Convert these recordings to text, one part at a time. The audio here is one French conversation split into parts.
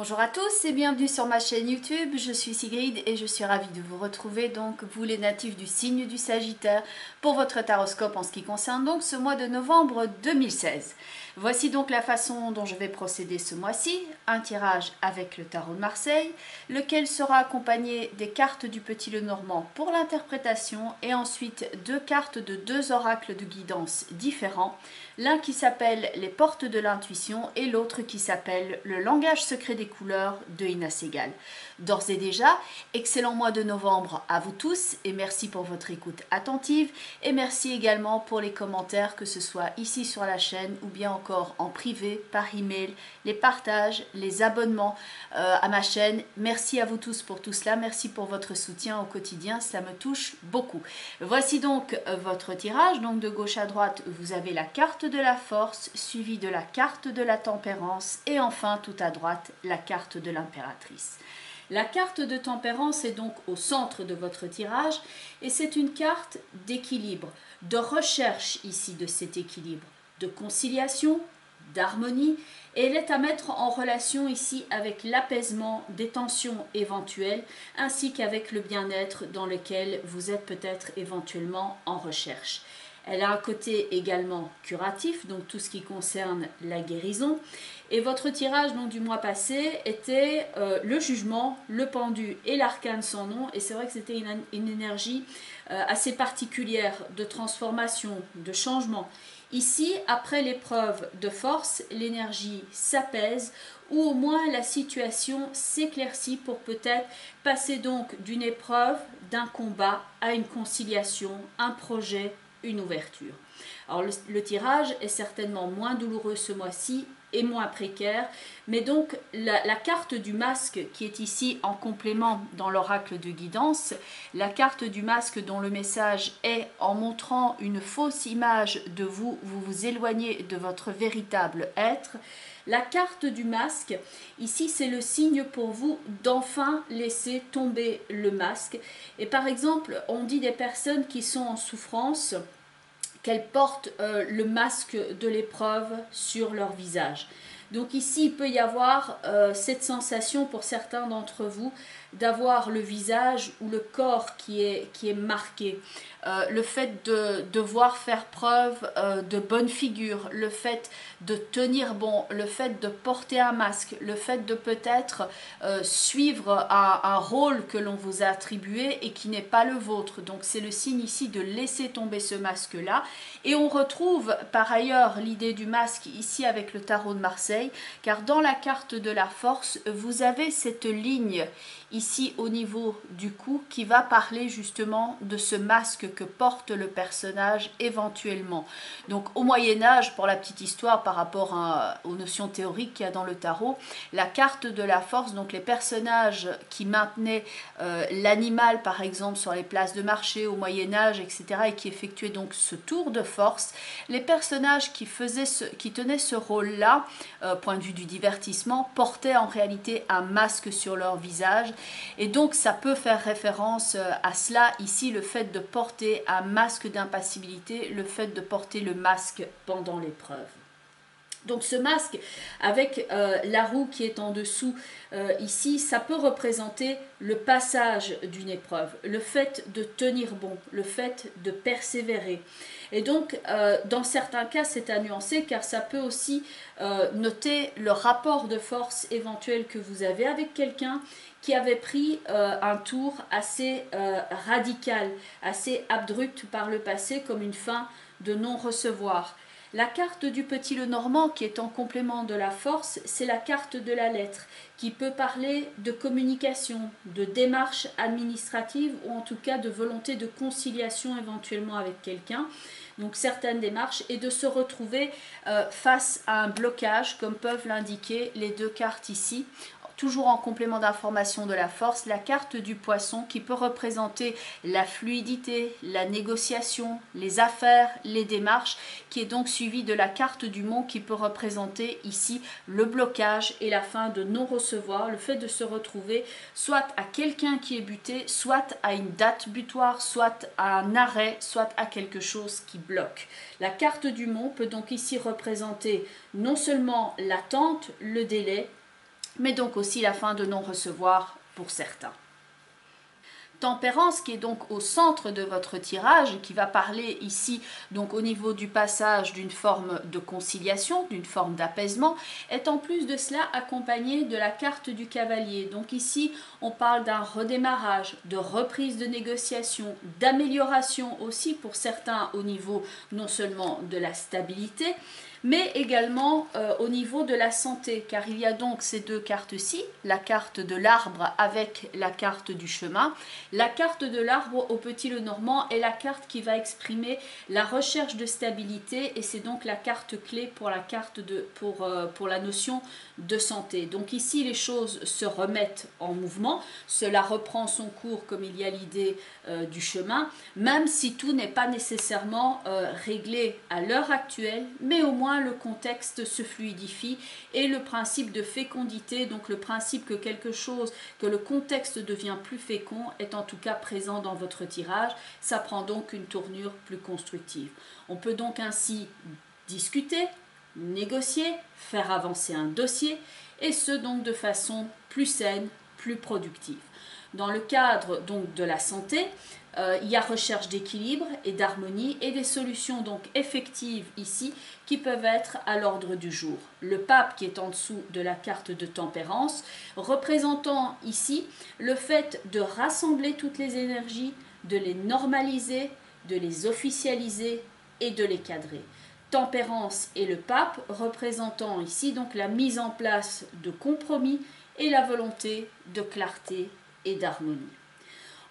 Bonjour à tous et bienvenue sur ma chaîne YouTube, je suis Sigrid et je suis ravie de vous retrouver, donc vous les natifs du signe du Sagittaire, pour votre taroscope en ce qui concerne donc ce mois de novembre 2016. Voici donc la façon dont je vais procéder ce mois-ci, un tirage avec le tarot de Marseille, lequel sera accompagné des cartes du Petit Lenormand pour l'interprétation et ensuite deux cartes de deux oracles de guidance différents, l'un qui s'appelle les portes de l'intuition et l'autre qui s'appelle le langage secret des couleurs de Ina Segal. D'ores et déjà, excellent mois de novembre à vous tous et merci pour votre écoute attentive et merci également pour les commentaires, que ce soit ici sur la chaîne ou bien encore en privé, par email, les partages, les abonnements à ma chaîne. Merci à vous tous pour tout cela, merci pour votre soutien au quotidien, cela me touche beaucoup. Voici donc votre tirage, donc de gauche à droite vous avez la carte de la force suivie de la carte de la tempérance et enfin tout à droite la carte de l'impératrice. La carte de tempérance est donc au centre de votre tirage et c'est une carte d'équilibre, de recherche ici de cet équilibre, de conciliation, d'harmonie, et elle est à mettre en relation ici avec l'apaisement des tensions éventuelles ainsi qu'avec le bien-être dans lequel vous êtes peut-être éventuellement en recherche. Elle a un côté également curatif, donc tout ce qui concerne la guérison. Et votre tirage donc, du mois passé était le jugement, le pendu et l'arcane sans nom. Et c'est vrai que c'était une énergie assez particulière de transformation, de changement. Ici, après l'épreuve de force, l'énergie s'apaise ou au moins la situation s'éclaircit pour peut-être passer donc d'une épreuve, d'un combat à une conciliation, un projet, une ouverture. Alors le tirage est certainement moins douloureux ce mois-ci et moins précaire, mais donc la carte du masque qui est ici en complément dans l'oracle de guidance, la carte du masque dont le message est en montrant une fausse image de vous, vous vous éloignez de votre véritable être. La carte du masque, ici c'est le signe pour vous d'enfin laisser tomber le masque. Et par exemple, on dit des personnes qui sont en souffrance qu'elles portent le masque de l'épreuve sur leur visage. Donc ici, il peut y avoir cette sensation pour certains d'entre vous d'avoir le visage ou le corps qui est marqué. Le fait de devoir faire preuve de bonne figure, le fait de tenir bon, le fait de porter un masque, le fait de peut-être suivre un rôle que l'on vous a attribué et qui n'est pas le vôtre. Donc c'est le signe ici de laisser tomber ce masque-là. Et on retrouve par ailleurs l'idée du masque ici avec le tarot de Marseille, car dans la carte de la force, vous avez cette ligne ici au niveau du cou qui va parler justement de ce masque que porte le personnage éventuellement. Donc au Moyen-Âge, pour la petite histoire par rapport aux notions théoriques qu'il y a dans le tarot, la carte de la force, donc les personnages qui maintenaient l'animal par exemple sur les places de marché au Moyen-Âge, etc., et qui effectuaient donc ce tour de force, les personnages qui tenaient ce rôle-là, point de vue du divertissement, portaient en réalité un masque sur leur visage. Et donc ça peut faire référence à cela ici, le fait de porter un masque d'impassibilité, le fait de porter le masque pendant l'épreuve. Donc ce masque avec la roue qui est en dessous ici, ça peut représenter le passage d'une épreuve, le fait de tenir bon, le fait de persévérer. Et donc dans certains cas c'est à nuancer car ça peut aussi noter le rapport de force éventuel que vous avez avec quelqu'un qui avait pris un tour assez radical, assez abrupt par le passé comme une fin de non-recevoir. La carte du Petit Lenormand qui est en complément de la force, c'est la carte de la lettre qui peut parler de communication, de démarche administrative ou en tout cas de volonté de conciliation éventuellement avec quelqu'un. Donc certaines démarches et de se retrouver face à un blocage comme peuvent l'indiquer les deux cartes ici. Toujours en complément d'information de la force, la carte du poisson qui peut représenter la fluidité, la négociation, les affaires, les démarches, qui est donc suivie de la carte du mont qui peut représenter ici le blocage et la fin de non-recevoir, le fait de se retrouver soit à quelqu'un qui est buté, soit à une date butoir, soit à un arrêt, soit à quelque chose qui bloque. La carte du mont peut donc ici représenter non seulement l'attente, le délai, mais donc aussi la fin de non-recevoir pour certains. Tempérance, qui est donc au centre de votre tirage, qui va parler ici donc au niveau du passage d'une forme de conciliation, d'une forme d'apaisement, est en plus de cela accompagnée de la carte du cavalier. Donc ici, on parle d'un redémarrage, de reprise de négociation, d'amélioration aussi pour certains au niveau non seulement de la stabilité, mais également au niveau de la santé, car il y a donc ces deux cartes-ci, la carte de l'arbre avec la carte du chemin. La carte de l'arbre au Petit Lenormand est la carte qui va exprimer la recherche de stabilité, et c'est donc la carte clé pour la notion de santé. Donc ici, les choses se remettent en mouvement, cela reprend son cours comme il y a l'idée du chemin, même si tout n'est pas nécessairement réglé à l'heure actuelle, mais au moins le contexte se fluidifie et le principe de fécondité, donc le principe que le contexte devient plus fécond, est en tout cas présent dans votre tirage. Ça prend donc une tournure plus constructive. On peut donc ainsi discuter, négocier, faire avancer un dossier, et ce donc de façon plus saine, plus productive. Dans le cadre donc de la santé, il y a recherche d'équilibre et d'harmonie et des solutions donc effectives ici qui peuvent être à l'ordre du jour. Le pape qui est en dessous de la carte de tempérance, représentant ici le fait de rassembler toutes les énergies, de les normaliser, de les officialiser et de les cadrer. Tempérance et le pape représentant ici donc la mise en place de compromis et la volonté de clarté et d'harmonie.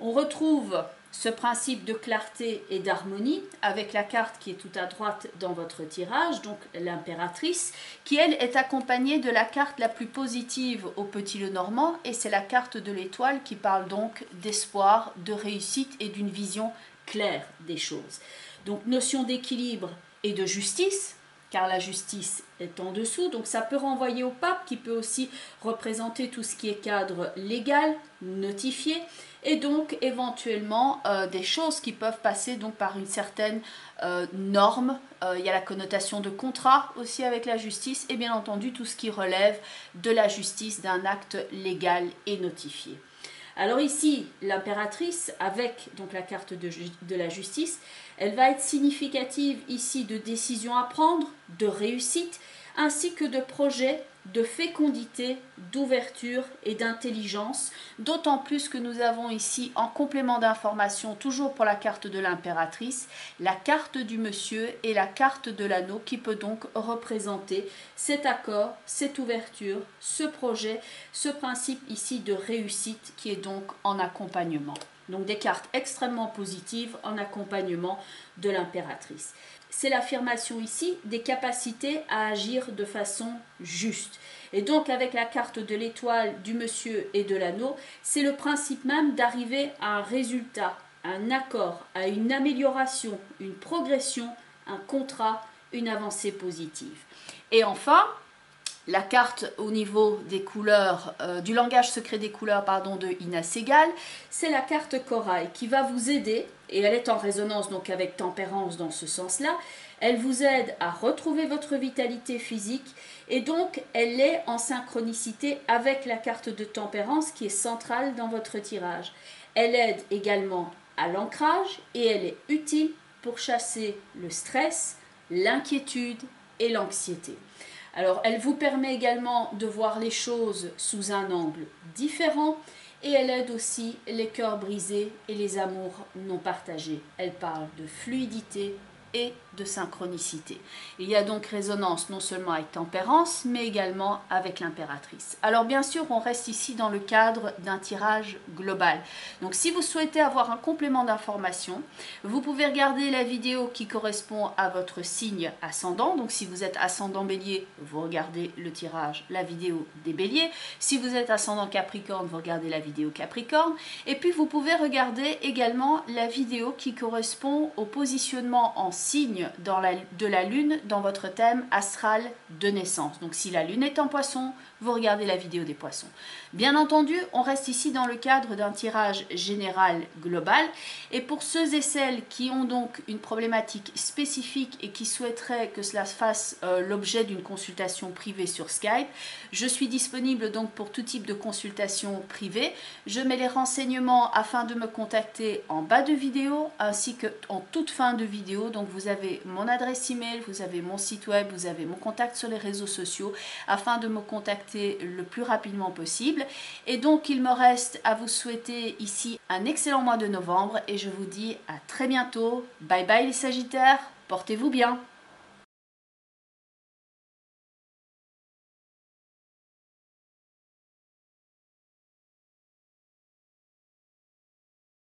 On retrouve ce principe de clarté et d'harmonie avec la carte qui est tout à droite dans votre tirage, donc l'impératrice, qui elle est accompagnée de la carte la plus positive au Petit Lenormand, et c'est la carte de l'étoile qui parle donc d'espoir, de réussite et d'une vision claire des choses. Donc notion d'équilibre et de justice, car la justice est en dessous, donc ça peut renvoyer au pape qui peut aussi représenter tout ce qui est cadre légal, notifié, et donc éventuellement des choses qui peuvent passer donc par une certaine norme. Il y a la connotation de contrat aussi avec la justice, et bien entendu tout ce qui relève de la justice, d'un acte légal et notifié. Alors ici, l'impératrice, avec donc la carte de la justice, elle va être significative ici de décisions à prendre, de réussite, ainsi que de projets de fécondité, d'ouverture et d'intelligence, d'autant plus que nous avons ici en complément d'information, toujours pour la carte de l'impératrice, la carte du monsieur et la carte de l'anneau qui peut donc représenter cet accord, cette ouverture, ce projet, ce principe ici de réussite qui est donc en accompagnement. Donc des cartes extrêmement positives en accompagnement de l'impératrice. C'est l'affirmation ici des capacités à agir de façon juste. Et donc avec la carte de l'étoile, du monsieur et de l'anneau, c'est le principe même d'arriver à un résultat, un accord, à une amélioration, une progression, un contrat, une avancée positive. Et enfin, la carte au niveau des couleurs, du langage secret des couleurs de Ina Segal, c'est la carte corail qui va vous aider, et elle est en résonance donc avec tempérance dans ce sens-là. Elle vous aide à retrouver votre vitalité physique, et donc elle est en synchronicité avec la carte de tempérance qui est centrale dans votre tirage. Elle aide également à l'ancrage et elle est utile pour chasser le stress, l'inquiétude et l'anxiété. Alors, elle vous permet également de voir les choses sous un angle différent, et elle aide aussi les cœurs brisés et les amours non partagés. Elle parle de fluidité et de synchronicité. Il y a donc résonance non seulement avec tempérance, mais également avec l'impératrice. Alors bien sûr, on reste ici dans le cadre d'un tirage global. Donc si vous souhaitez avoir un complément d'information, vous pouvez regarder la vidéo qui correspond à votre signe ascendant. Donc si vous êtes ascendant bélier, vous regardez le tirage, la vidéo des béliers. Si vous êtes ascendant capricorne, vous regardez la vidéo capricorne. Et puis vous pouvez regarder également la vidéo qui correspond au positionnement en signe de la lune dans votre thème astral de naissance. Donc si la lune est en poisson, vous regardez la vidéo des poissons. Bien entendu, on reste ici dans le cadre d'un tirage général global. Et pour ceux et celles qui ont donc une problématique spécifique et qui souhaiteraient que cela fasse l'objet d'une consultation privée sur Skype, je suis disponible donc pour tout type de consultation privée. Je mets les renseignements afin de me contacter en bas de vidéo ainsi qu'en toute fin de vidéo. Donc vous avez mon adresse email, vous avez mon site web, vous avez mon contact sur les réseaux sociaux afin de me contacter le plus rapidement possible. Et donc il me reste à vous souhaiter ici un excellent mois de novembre et je vous dis à très bientôt. Bye bye les Sagittaires, portez-vous bien.